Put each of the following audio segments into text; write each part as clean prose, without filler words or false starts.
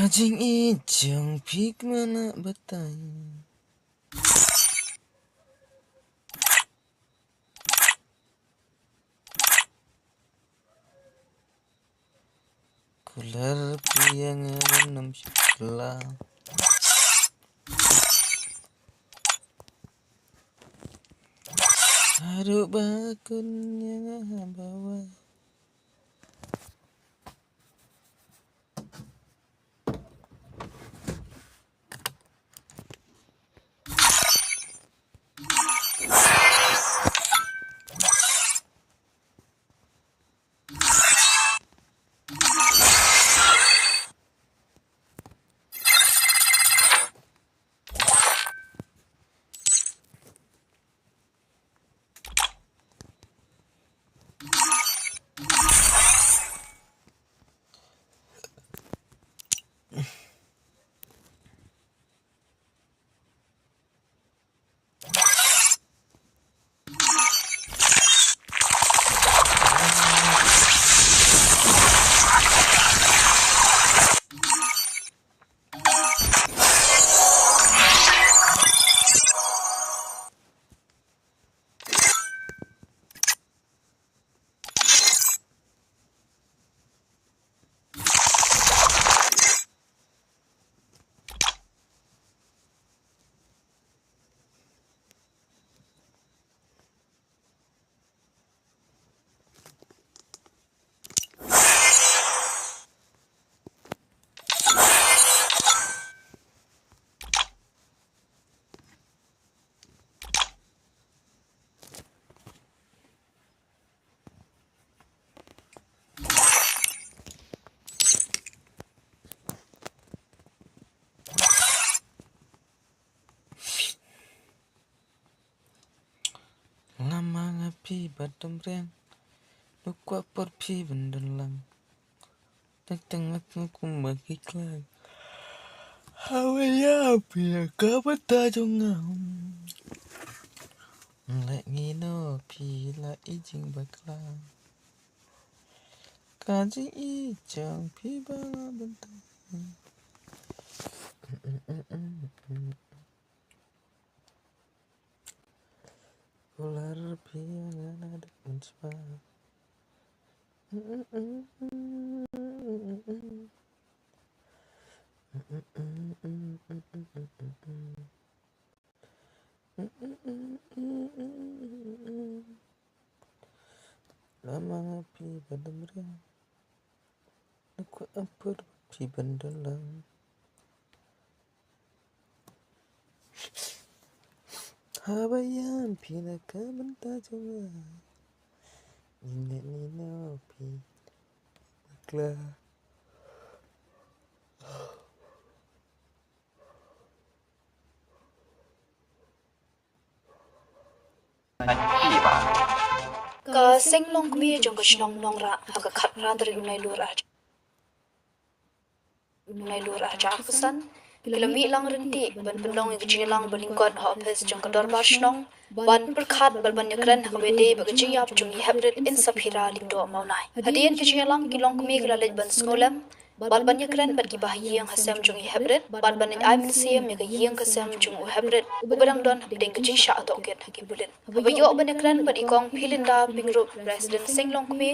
Kajing ijang pig mana batay. Kular piyang nam shikla. Haru bakun yang bawa. Lama ngapi batam reng. Lukwa porpi bendalang. Tengah kumbang iklan. Hawaya pia kabata jongam. Lek ngino pila ijing baklang. Kaji ijang pi bala bentar. Ular piangan ada unspa. Lama ngapi badam reng. Aku ampur pi bandalang. Habayam pina kabanta jonga. Nino pi bakla. Ka senglong kmi jong ka shnong nong ra ka khat ra dar unai lura ja khasan kilami lang renti ban pendong ngi chi lang balingkot ha office jong ka dor ba shnong ban per khat bal ban yakran ha bede ba chi yap chung habret in saphira likdo maunai hadien ki chi lang kilong kmi kala lej ban skolam bal ban yakran bat ki bah yang hasam chung habret bal ban ai min siam ya ka yang ka sam chung habret ubarang don ding ki sha to ket ha ki bulen ba yo ban yakran bat ikong philinda pingru president senglong kmi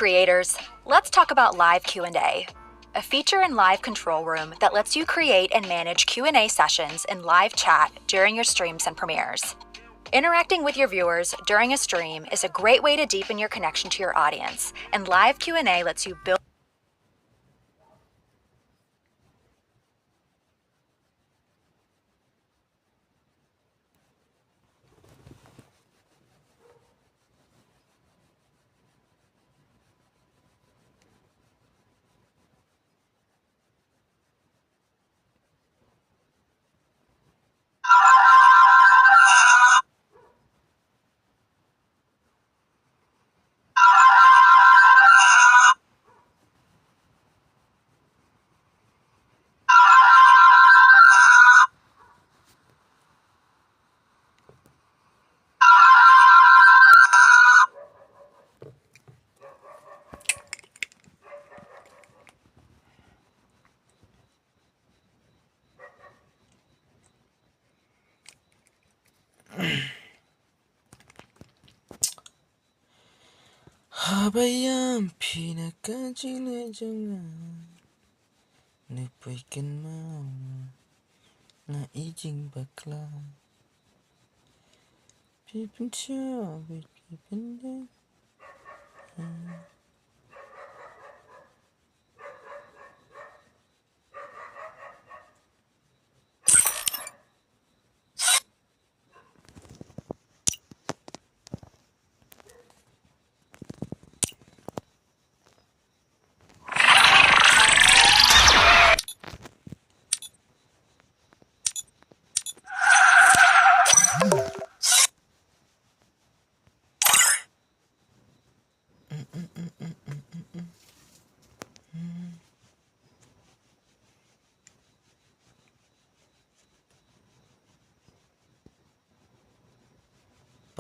creators, let's talk about Live Q&A, a feature in Live Control Room that lets you create and manage Q&A sessions in live chat during your streams and premieres. Interacting with your viewers during a stream is a great way to deepen your connection to your audience, and Live Q&A lets you build Habayang pinakajilajangan Napaikan mau na ijing bakla Pipincha pipinda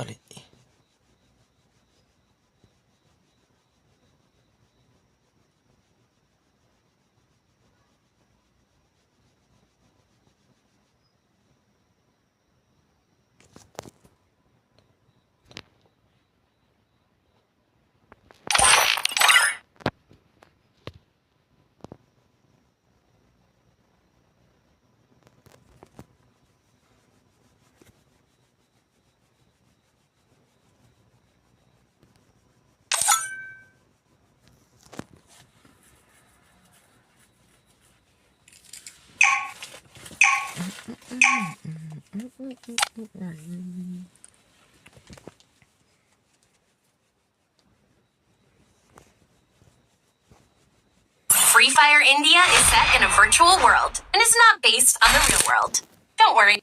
Balik Free Fire India is set in a virtual world and is not based on the real world. Don't worry.